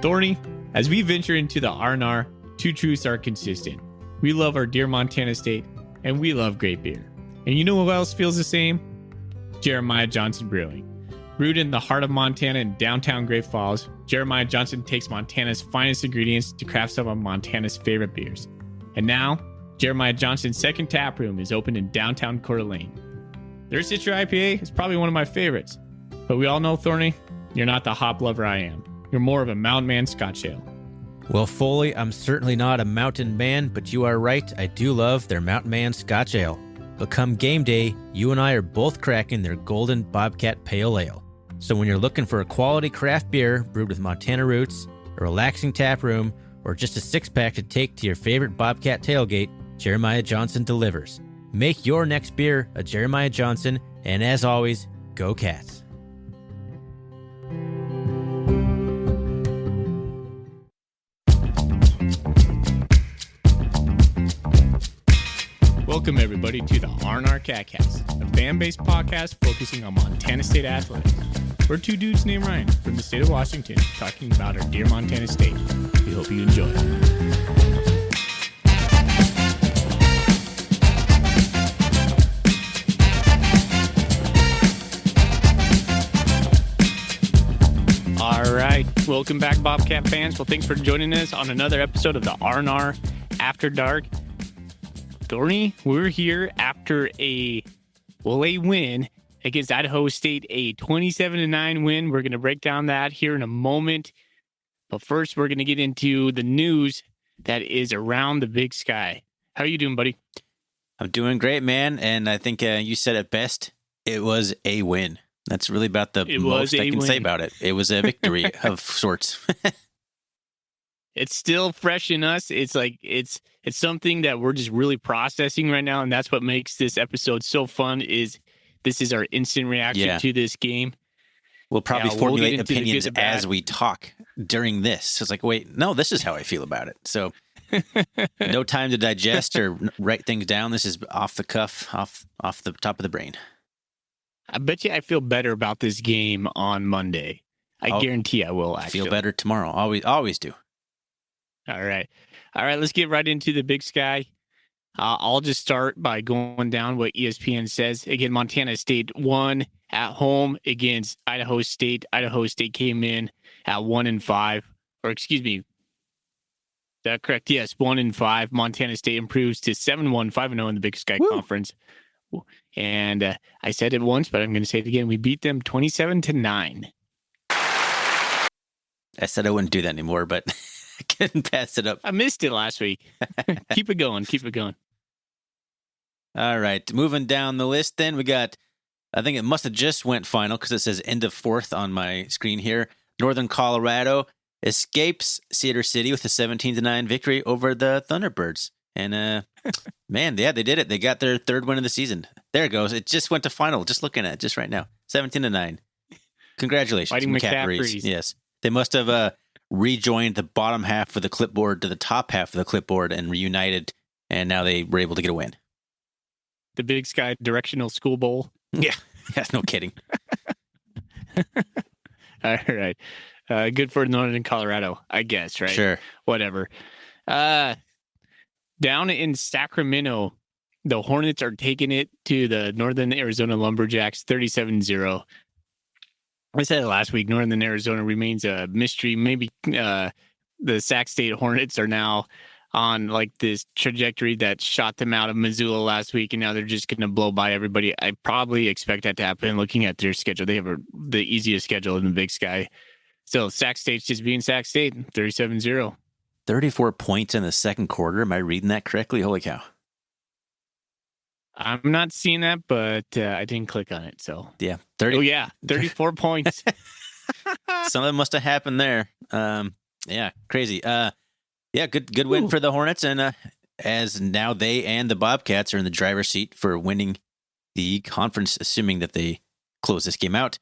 Thorny, as we venture into the R&R, two truths are consistent. We love our dear Montana State, and we love great beer. And you know who else feels the same? Jeremiah Johnson Brewing. Brewed in the heart of Montana in downtown Great Falls, Jeremiah Johnson takes Montana's finest ingredients to craft some of Montana's favorite beers. And now, Jeremiah Johnson's second tap room is open in downtown Coeur d'Alene. Their Citra IPA is probably one of my favorites. But we all know, Thorny, you're not the hop lover I am. You're more of a mountain man Scotch ale. Well, Foley, I'm certainly not a mountain man, but you are right. I do love their Mountain Man Scotch Ale. But come game day, you and I are both cracking their Golden Bobcat Pale Ale. So when you're looking for a quality craft beer brewed with Montana roots, a relaxing tap room, or just a six-pack to take to your favorite Bobcat tailgate, Jeremiah Johnson delivers. Make your next beer a Jeremiah Johnson, and as always, go Cats. Welcome, everybody, to the R&R Catcast, a fan-based podcast focusing on Montana State athletics. We're two dudes named Ryan from the state of Washington talking about our dear Montana State. We hope you enjoy. All right. Welcome back, Bobcat fans. Well, thanks for joining us on another episode of the R&R After Dark. Thorny, we're here after a win against Idaho State, a 27-9 win. We're going to break down that here in a moment. But first, we're going to get into the news that is around the Big Sky. How are you doing, buddy? I'm doing great, man. And I think you said it best. It was a win. That's really about the most I can say about it. It was a victory of sorts. It's still fresh in us. It's like it's something that we're just really processing right now, and that's what makes this episode so fun. Is this is our instant reaction to this game? We'll probably formulate opinions as we talk during this. So it's like, wait, no, this is how I feel about it. So no time to digest or write things down. This is off the cuff, off the top of the brain. I bet you I feel better about this game on Monday. I guarantee I will. Actually, feel better tomorrow. Always do. All right. Let's get right into the Big Sky. I'll just start by going down what ESPN says. Again, Montana State won at home against Idaho State. Idaho State came in at 1-5, or excuse me. Is that correct? Yes, 1-5. Montana State improves to 7-1, 5-0 in the Big Sky Conference. And I said it once, but I'm going to say it again. We beat them 27-9. I said I wouldn't do that anymore, but I couldn't pass it up. I missed it last week. Keep it going. All right. Moving down the list then, we got, I think it must have just went final because it says end of fourth on my screen here. Northern Colorado escapes Cedar City with a 17-9 victory over the Thunderbirds. And man, yeah, they did it. They got their third win of the season. There it goes. It just went to final. Just looking at it just right now. 17-9. Congratulations, Fighting McCaffreys. Yes. They must have rejoined the bottom half of the clipboard to the top half of the clipboard and reunited, and now they were able to get a win. The Big Sky Directional School Bowl. Yeah, no kidding. All right. Good for Northern Colorado, I guess, right? Sure. Whatever. Down in Sacramento, the Hornets are taking it to the Northern Arizona Lumberjacks 37-0. I said it last week. Northern Arizona remains a mystery. Maybe the Sac State Hornets are now on like this trajectory that shot them out of Missoula last week, and now they're just going to blow by everybody. I probably expect that to happen. Looking at their schedule, they have the easiest schedule in the Big Sky. So Sac State's just being Sac State, 37-0. 34 points in the second quarter. Am I reading that correctly? Holy cow. I'm not seeing that, but I didn't click on it. So yeah, 34 points. Something must have happened there. Yeah, crazy. Good win for the Hornets, and as now they and the Bobcats are in the driver's seat for winning the conference, assuming that they close this game out.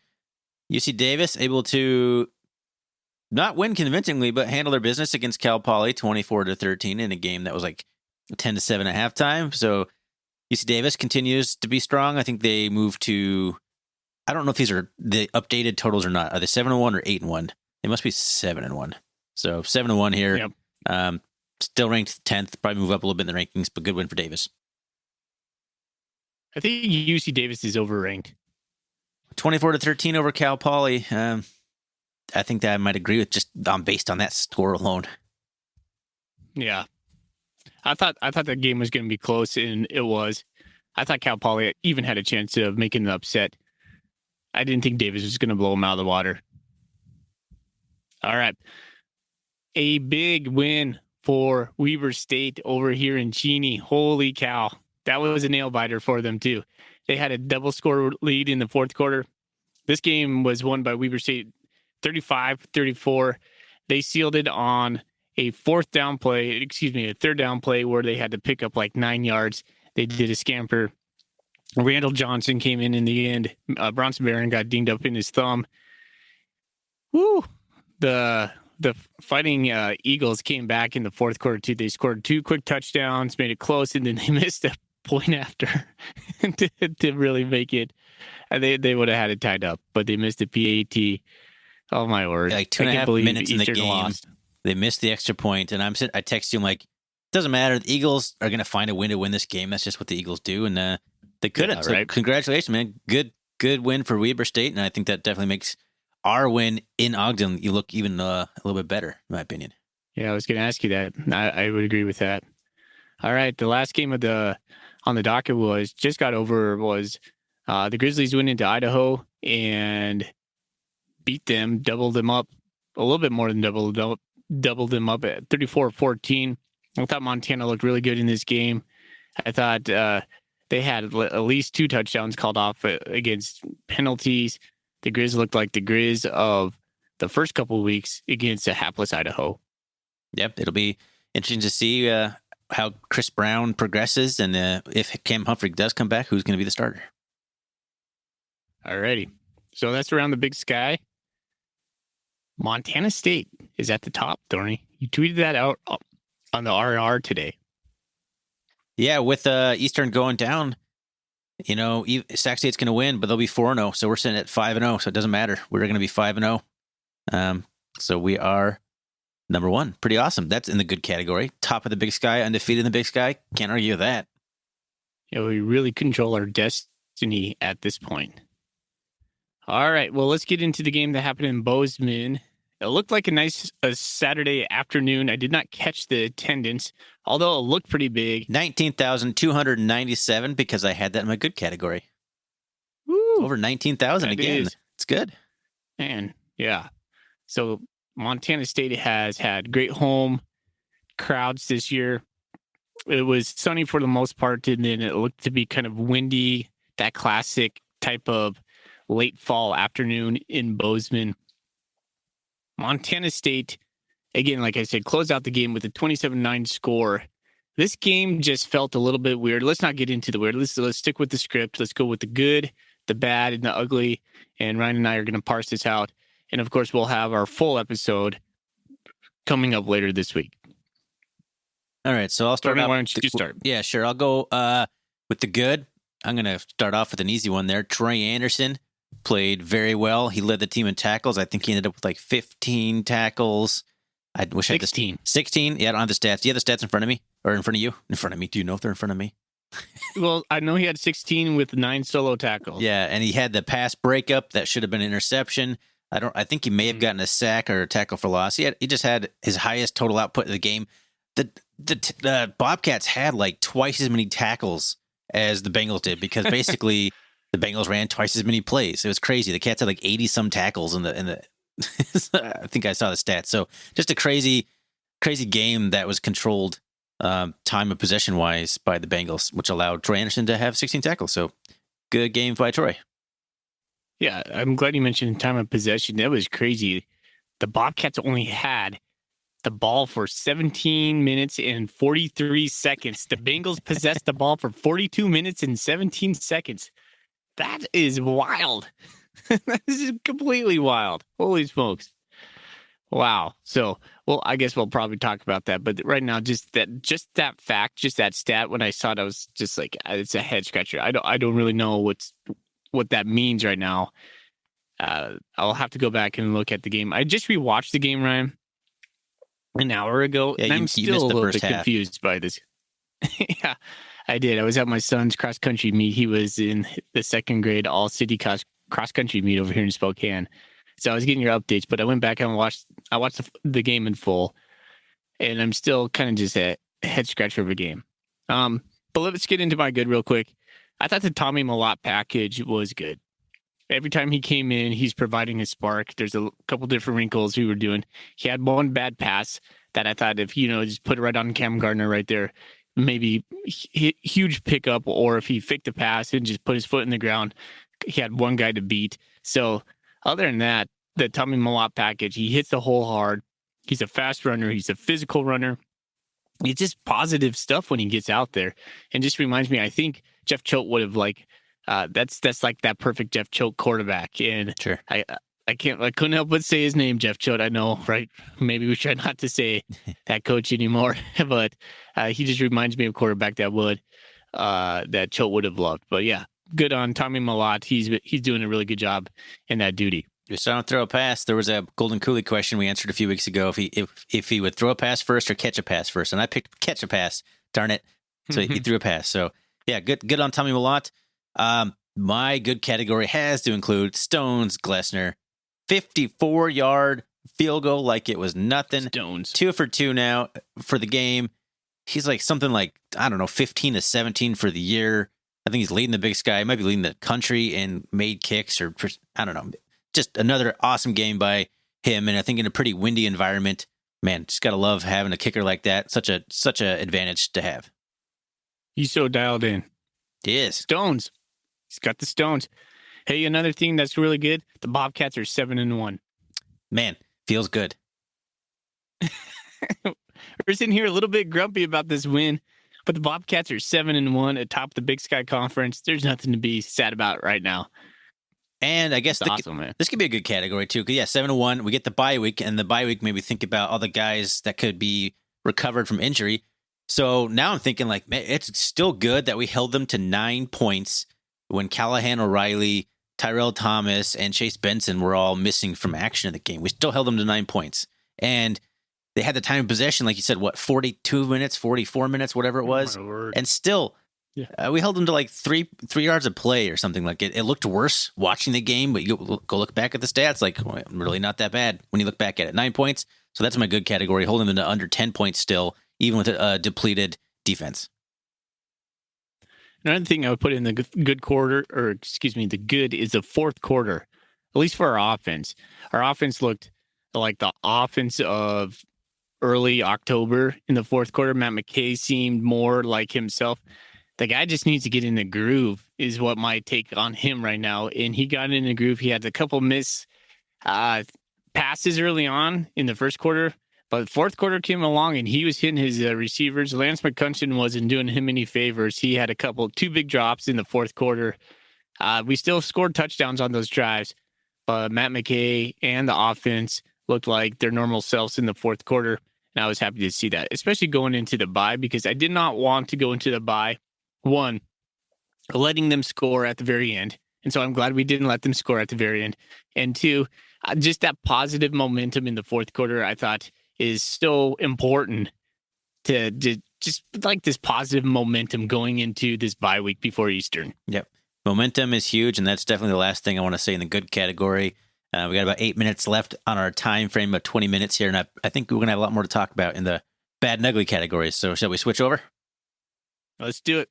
UC Davis able to not win convincingly, but handle their business against Cal Poly 24-13 in a game that was like 10-7 at halftime. So UC Davis continues to be strong. I think they moved to, I don't know if these are the updated totals or not. Are they 7-1 or 8-1? They must be 7-1. So 7-1 here. Yep. Still ranked 10th. Probably move up a little bit in the rankings, but good win for Davis. I think UC Davis is overranked. 24-13 over Cal Poly. I think that I might agree with just based on that score alone. Yeah. I thought that game was going to be close, and it was. I thought Cal Poly even had a chance of making an upset. I didn't think Davis was going to blow them out of the water. All right. A big win for Weber State over here in Cheney. Holy cow. That was a nail biter for them, too. They had a double score lead in the fourth quarter. This game was won by Weber State 35-34. They sealed it on a third down play where they had to pick up like 9 yards. They did a scamper. Randall Johnson came in the end. Bronson Barron got dinged up in his thumb. Woo! The Fighting Eagles came back in the fourth quarter too. They scored 2 quick touchdowns, made it close, and then they missed a point after to really make it. They would have had it tied up, but they missed a PAT. Oh my word! Like 2.5 minutes in the game, lost. They missed the extra point, and I text you, I'm like, doesn't matter. The Eagles are going to find a way to win this game. That's just what the Eagles do, and they couldn't. Yeah, right. So congratulations, man. Good win for Weber State, and I think that definitely makes our win in Ogden you look even a little bit better, in my opinion. Yeah, I was going to ask you that. I would agree with that. All right, the last game on the docket was the Grizzlies went into Idaho and beat them, doubled them up, a little bit more than doubled them up at 34-14. I thought Montana looked really good in this game. I thought they had at least 2 touchdowns called off against penalties. The Grizz looked like the Grizz of the first couple of weeks against a hapless Idaho. Yep, it'll be interesting to see how Chris Brown progresses, and if Cam Humphrey does come back, who's going to be the starter. All righty. So that's around the big sky. Montana State is at the top, Thorny. You tweeted that out on the RR today. Yeah, with Eastern going down, Sac State's going to win, but they'll be 4-0. So we're sitting at 5-0. So it doesn't matter. We're going to be 5-0. So we are number 1. Pretty awesome. That's in the good category. Top of the big sky, undefeated in the big sky. Can't argue with that. Yeah, we really control our destiny at this point. All right. Well, let's get into the game that happened in Bozeman. It looked like a Saturday afternoon. I did not catch the attendance, although it looked pretty big. 19,297 because I had that in my good category. Woo, over 19,000 again. It's good. Man, yeah. So Montana State has had great home crowds this year. It was sunny for the most part, and then it looked to be kind of windy, that classic type of late fall afternoon in Bozeman. Montana State, again, like I said, closed out the game with a 27-9 score. This game just felt a little bit weird. Let's not get into the weird. Let's stick with the script. Let's go with the good, the bad, and the ugly. And Ryan and I are going to parse this out. And, of course, we'll have our full episode coming up later this week. All right, so I'll start off. Why don't you start? Yeah, sure. I'll go with the good. I'm going to start off with an easy one there. Troy Anderson played very well. He led the team in tackles. I think he ended up with like 15 tackles. I wish 16. I had 16. Yeah, I don't have the stats. Do you have the stats in front of me? Or in front of you? In front of me. Do you know if they're in front of me? Well, I know he had 16 with 9 solo tackles. Yeah, and he had the pass breakup that should have been an interception. I think he may have gotten a sack or a tackle for loss. He just had his highest total output of the game. The Bobcats had like twice as many tackles as the Bengals did because basically the Bengals ran twice as many plays. It was crazy. The Cats had like 80 some tackles in the I think I saw the stats. So just a crazy game that was controlled time of possession wise by the Bengals, which allowed Troy Anderson to have 16 tackles. So good game by Troy. Yeah, I'm glad you mentioned time of possession. That was crazy. The Bobcats only had the ball for 17 minutes and 43 seconds. The Bengals possessed the ball for 42 minutes and 17 seconds. That is wild. That is completely wild. Holy smokes. Wow. So, well, I guess we'll probably talk about that. But right now, just that fact, just that stat, when I saw it, I was just like, it's a head scratcher. I don't really know what that means right now. I'll have to go back and look at the game. I just rewatched the game, Ryan. an hour ago, Yeah, and I'm you still missed a the little first bit half. confused by this. Yeah, I did. I was at my son's cross country meet. He was in the second grade all city cross country meet over here in Spokane. So I was getting your updates, but I went back and I watched the game in full, and I'm still kind of just a head scratcher of a game. But let's get into my good real quick. I thought the Tommy Malott package was good. Every time he came in, he's providing a spark. There's a couple different wrinkles we were doing. He had one bad pass that I thought if, just put it right on Cam Gardner right there, maybe huge pickup, or if he faked the pass and just put his foot in the ground, he had one guy to beat. So other than that, the Tommy Malott package, he hits the hole hard. He's a fast runner. He's a physical runner. It's just positive stuff when he gets out there, and just reminds me. I think Jeff Choate would have that's like that perfect Jeff Choate quarterback. And Sure. I couldn't help but say his name, Jeff Choate. I know, right? Maybe we try not to say that coach anymore, but he just reminds me of a quarterback that Choate would have loved. But yeah, good on Tommy Malott. He's doing a really good job in that duty. Just don't throw a pass. There was a Golden Coolie question we answered a few weeks ago if he would throw a pass first or catch a pass first, and I picked catch a pass. Darn it! So he threw a pass. So yeah, good on Tommy Malott. My good category has to include Stones Glessner, 54-yard field goal like it was nothing. Stones 2 for 2 now for the game. He's like something like 15 to 17 for the year. I think he's leading the Big Sky. He might be leading the country in made kicks or I don't know. Just another awesome game by him, and I think in a pretty windy environment, man, just gotta love having a kicker like that. Such a advantage to have. He's so dialed in. He is. Stones. He's got the stones. Hey, another thing that's really good: the Bobcats are 7-1. Man, feels good. We're sitting here a little bit grumpy about this win, but the Bobcats are 7-1 atop the Big Sky Conference. There's nothing to be sad about right now. And I guess Awesome, man. this could be a good category too. Because 7-1, we get the bye week, and the bye week maybe think about all the guys that could be recovered from injury. So now I'm thinking man, it's still good that we held them to 9 points when Callahan O'Reilly, Tyrell Thomas, and Chase Benson were all missing from action in the game. We still held them to 9 points, and they had the time of possession, like you said, 42 minutes, 44 minutes, whatever it was, and still. Yeah. We held them to like three yards of play or something like it. It looked worse watching the game, but you go look back at the stats, really not that bad when you look back at it. 9 points. So that's my good category, holding them to under 10 points still, even with a depleted defense. Another thing I would put in the good quarter, the good is the fourth quarter, at least for our offense. Our offense looked like the offense of early October in the fourth quarter. Matt McKay seemed more like himself. The guy just needs to get in the groove is what my take on him right now. And he got in the groove. He had a couple miss passes early on in the first quarter, but the fourth quarter came along and he was hitting his receivers. Lance McCutcheon wasn't doing him any favors. He had two big drops in the fourth quarter. We still scored touchdowns on those drives, but Matt McKay and the offense looked like their normal selves in the fourth quarter. And I was happy to see that, especially going into the bye, because I did not want to go into the bye one, letting them score at the very end. And so I'm glad we didn't let them score at the very end. And two, just that positive momentum in the fourth quarter, I thought is so important to just like this positive momentum going into this bye week before Eastern. Yep. Momentum is huge. And that's definitely the last thing I want to say in the good category. We got about 8 minutes left on our time frame of 20 minutes here. And I think we're going to have a lot more to talk about in the bad and ugly categories. So shall we switch over? Let's do it.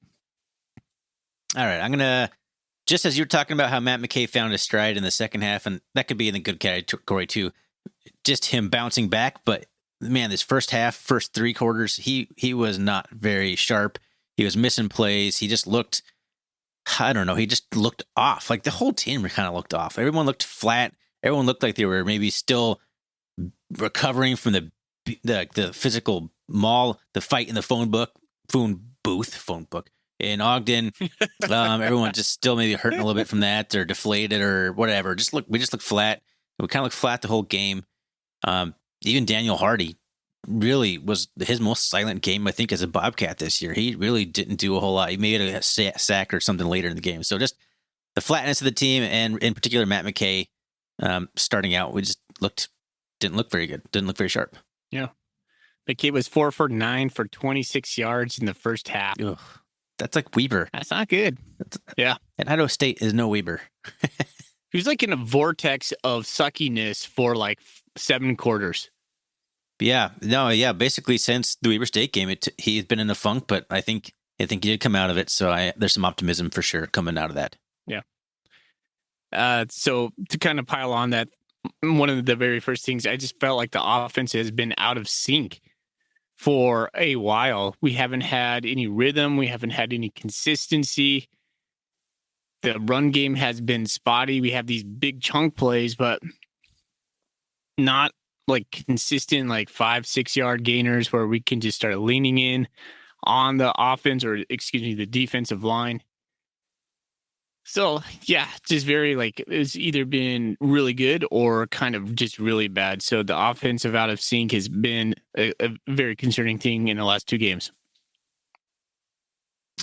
All right, I'm going to, just as you're talking about how Matt McKay found his stride in the second half, and that could be in the good category too, just him bouncing back. But man, this first half, first three quarters, he was not very sharp. He was missing plays. He just looked, I don't know, he just looked off. Like the whole team kind of looked off. Everyone looked flat. Everyone looked like they were maybe still recovering from the physical maul, the fight in the phone book in Ogden. Everyone just still maybe hurting a little bit from that, or deflated or whatever. We just looked flat. We kind of looked flat the whole game. Even Daniel Hardy really was his most silent game, I think, as a Bobcat this year. He really didn't do a whole lot. He made a sack or something later in the game. So just the flatness of the team, and in particular Matt McKay starting out, we just didn't look very good. Didn't look very sharp. Yeah. McKay was 4 for 9 for 26 yards in the first half. Ugh, that's like Weber. That's not good. Yeah. And Idaho State is no Weber. He was like in a vortex of suckiness for like 7 quarters. Yeah. Basically, since the Weber State game, he's been in a funk, but I think he did come out of it. So there's some optimism for sure coming out of that. Yeah. So to kind of pile on that, one of the very first things, I just felt like the offense has been out of sync for a while. We haven't had any rhythm. We haven't had any consistency. The run game has been spotty. We have these big chunk plays, but not like consistent, like 5-6 yard gainers where we can just start leaning in on the offense the defensive line. So yeah, just very like it's either been really good or kind of just really bad. So the offensive out of sync has been a very concerning thing in the last 2 games.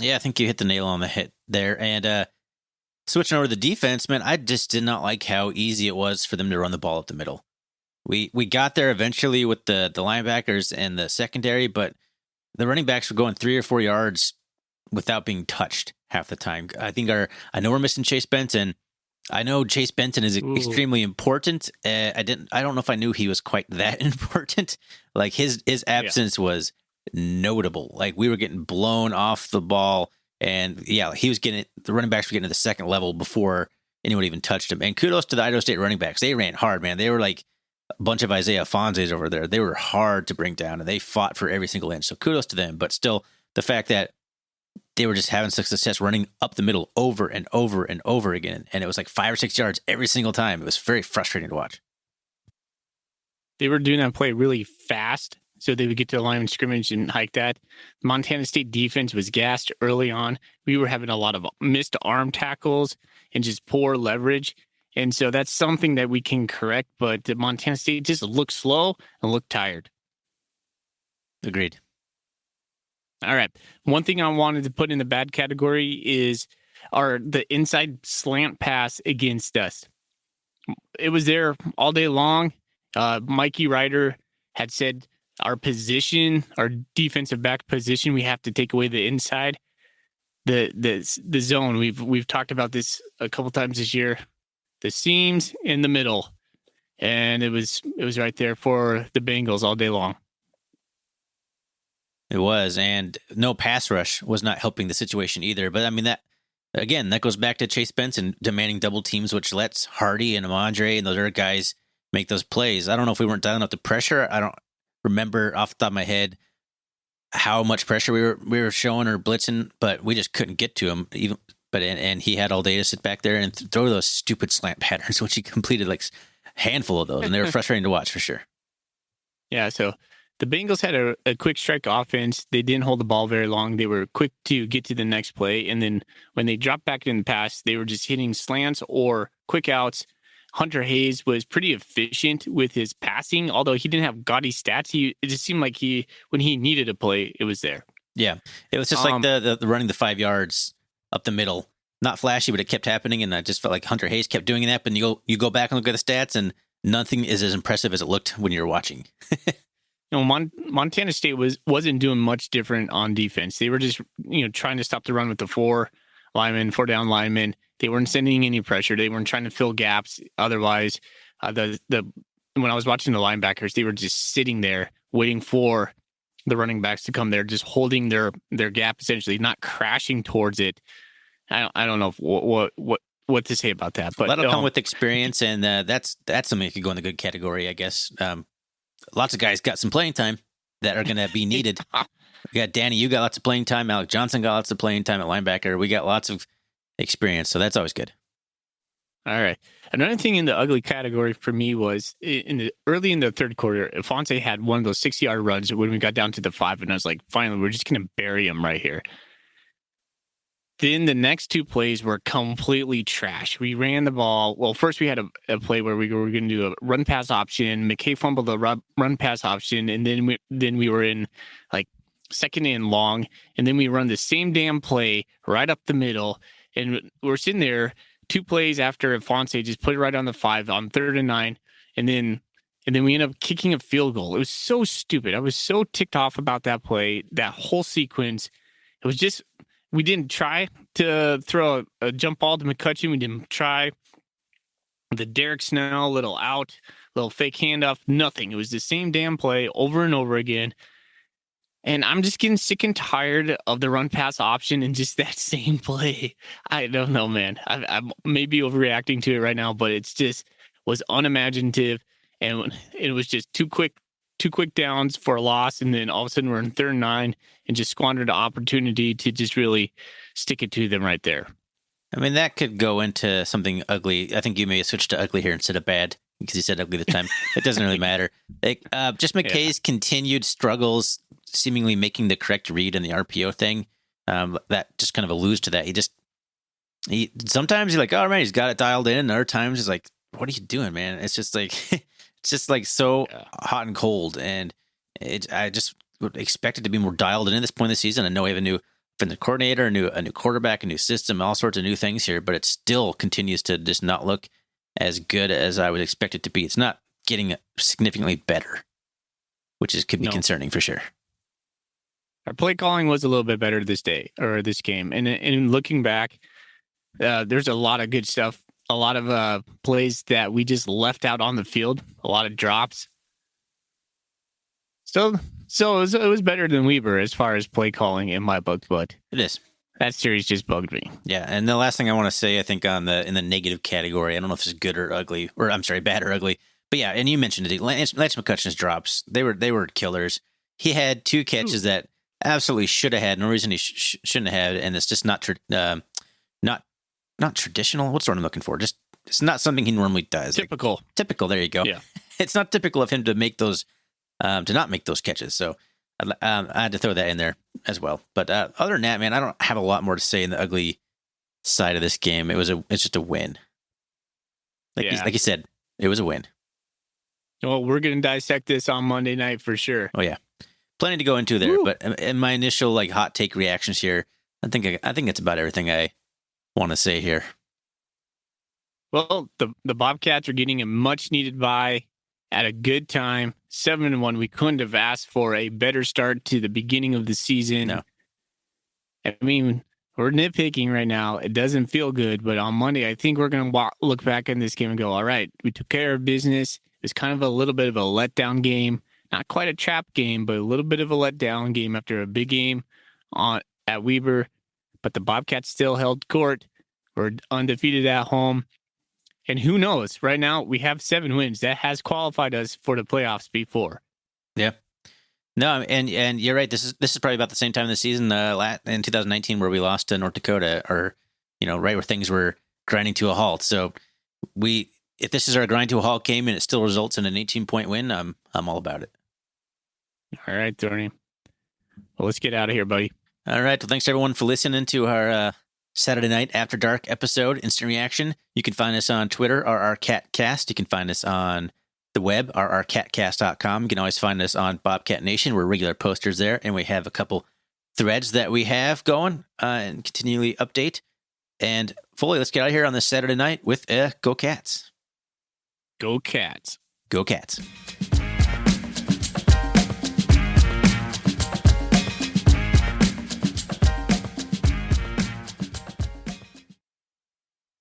Yeah, I think you hit the nail on the head there. And switching over to the defense, man, I just did not like how easy it was for them to run the ball up the middle. We got there eventually with the linebackers and the secondary, but the running backs were going 3 or 4 yards without being touched half the time. I know we're missing Chase Benton. I know Chase Benton is extremely important. I don't know if I knew he was quite that important. Like his absence was notable. Like we were getting blown off the ball, and the running backs were getting to the second level before anyone even touched him. And kudos to the Idaho State running backs. They ran hard, man. They were like a bunch of Isaiah Fonzes over there. They were hard to bring down, and they fought for every single inch. So kudos to them. But still, the fact that they were just having success running up the middle over and over and over again. And it was like 5 or 6 yards every single time. It was very frustrating to watch. They were doing that play really fast, so they would get to the line of scrimmage and hike that. Montana State defense was gassed early on. We were having a lot of missed arm tackles and just poor leverage. And so that's something that we can correct, but Montana State just looked slow and looked tired. Agreed. All right. One thing I wanted to put in the bad category is the inside slant pass against us. It was there all day long. Mikey Ryder had said our defensive back position, we have to take away the inside, the zone. We've talked about this a couple times this year. The seams in the middle, and it was right there for the Bengals all day long. It was, and no pass rush was not helping the situation either. But I mean, that goes back to Chase Benson demanding double teams, which lets Hardy and Amandre and those other guys make those plays. I don't know if we weren't dialing up the pressure. I don't remember off the top of my head how much pressure we were showing or blitzing, but we just couldn't get to him. And he had all day to sit back there and throw those stupid slant patterns, which he completed like a handful of those, and they were frustrating to watch for sure. Yeah, so the Bengals had a quick strike offense. They didn't hold the ball very long. They were quick to get to the next play. And then when they dropped back in the pass, they were just hitting slants or quick outs. Hunter Hayes was pretty efficient with his passing, although he didn't have gaudy stats. It just seemed like when he needed a play, it was there. Yeah, it was just like the running the 5 yards up the middle. Not flashy, but it kept happening. And I just felt like Hunter Hayes kept doing that. But you go back and look at the stats, and nothing is as impressive as it looked when you were watching. Montana State wasn't doing much different on defense. They were just, trying to stop the run with the 4 down linemen. They weren't sending any pressure. They weren't trying to fill gaps. Otherwise, when I was watching the linebackers, they were just sitting there waiting for the running backs to come there, just holding their gap, essentially, not crashing towards it. I don't know what to say about that, but that'll come with experience, and that's something that could go in the good category, I guess. Lots of guys got some playing time that are going to be needed. We got Danny, you got lots of playing time. Alec Johnson got lots of playing time at linebacker. We got lots of experience, so that's always good. All right. Another thing in the ugly category for me was early in the third quarter, Fonse had one of those 60-yard runs when we got down to the 5, and I was like, finally, we're just going to bury him right here. Then the next 2 plays were completely trash. We ran the ball. Well, first we had a play where we were going to do a run pass option. McKay fumbled the run pass option, and then we were in like second and long, and then we run the same damn play right up the middle, and we're sitting there 2 plays after Fonse just put it right on the 5 on 3rd and 9, and then And then we end up kicking a field goal. It was so stupid. I was so ticked off about that play, that whole sequence. It was just, we didn't try to throw a jump ball to McCutcheon. We didn't try the Derek Snell little fake handoff, nothing. It was the same damn play over and over again. And I'm just getting sick and tired of the run pass option and just that same play. I don't know, man. I'm maybe overreacting to it right now, but it's just was unimaginative. And it was just two quick downs for a loss. And then all of a sudden we're in 3rd and 9 and just squandered the opportunity to just really stick it to them right there. I mean, that could go into something ugly. I think you may switch to ugly here instead of bad because you said ugly this time. It doesn't really matter. Just McKay's continued struggles, seemingly making the correct read in the RPO thing. That just kind of alludes to that. Sometimes he's like, oh man, he's got it dialed in. And other times he's like, what are you doing, man? It's just like, so hot and cold. And I just would expect it to be more dialed in at this point in the season. I know we have a new offensive coordinator, a new quarterback, a new system, all sorts of new things here, but it still continues to just not look as good as I would expect it to be. It's not getting significantly better, which could be concerning for sure. Our play calling was a little bit better this game. And looking back, there's a lot of good stuff. A lot of plays that we just left out on the field. A lot of drops. So it was better than Weber as far as play calling in my book, but it is. That series just bugged me. Yeah, and the last thing I want to say, I think in the negative category, I don't know if it's good or ugly, or I'm sorry, bad or ugly, but yeah, and you mentioned it, Lance McCutcheon's drops, they were killers. He had 2 catches that absolutely should have had, no reason he shouldn't have had, and it's just not traditional. What's the word I'm looking for? Just it's not something he normally does. Typical. Typical. There you go. Yeah. It's not typical of him to make those, to not make those catches. So I had to throw that in there as well. But other than that, man, I don't have a lot more to say in the ugly side of this game. It's just a win. Like you said, it was a win. Well, we're going to dissect this on Monday night for sure. Oh yeah, plenty to go into there. Woo. But in my initial hot take reactions here, I think that's about everything I want to say here. Well, the Bobcats are getting a much needed bye at a good time. 7-1. We couldn't have asked for a better start to the beginning of the season. No. I mean, we're nitpicking right now. It doesn't feel good, but on Monday, I think we're going to look back in this game and go, all right, we took care of business. It's kind of a little bit of a letdown game. Not quite a trap game, but a little bit of a letdown game after a big game at Weber. But the Bobcats still held court. We're undefeated at home. And who knows? Right now, we have 7 wins. That has qualified us for the playoffs before. Yeah. No, and you're right. This is probably about the same time of the season in 2019 where we lost to North Dakota, or right where things were grinding to a halt. So if this is our grind to a halt game and it still results in an 18-point win, I'm all about it. All right, Thorny. Well, let's get out of here, buddy. All right. Well, thanks everyone for listening to our Saturday Night After Dark episode, Instant Reaction. You can find us on Twitter, RRCatCast. You can find us on the web, rrcatcast.com. You can always find us on Bobcat Nation. We're regular posters there, and we have a couple threads that we have going and continually update. And Foley, let's get out of here on this Saturday night with Go Cats. Go Cats. Go Cats.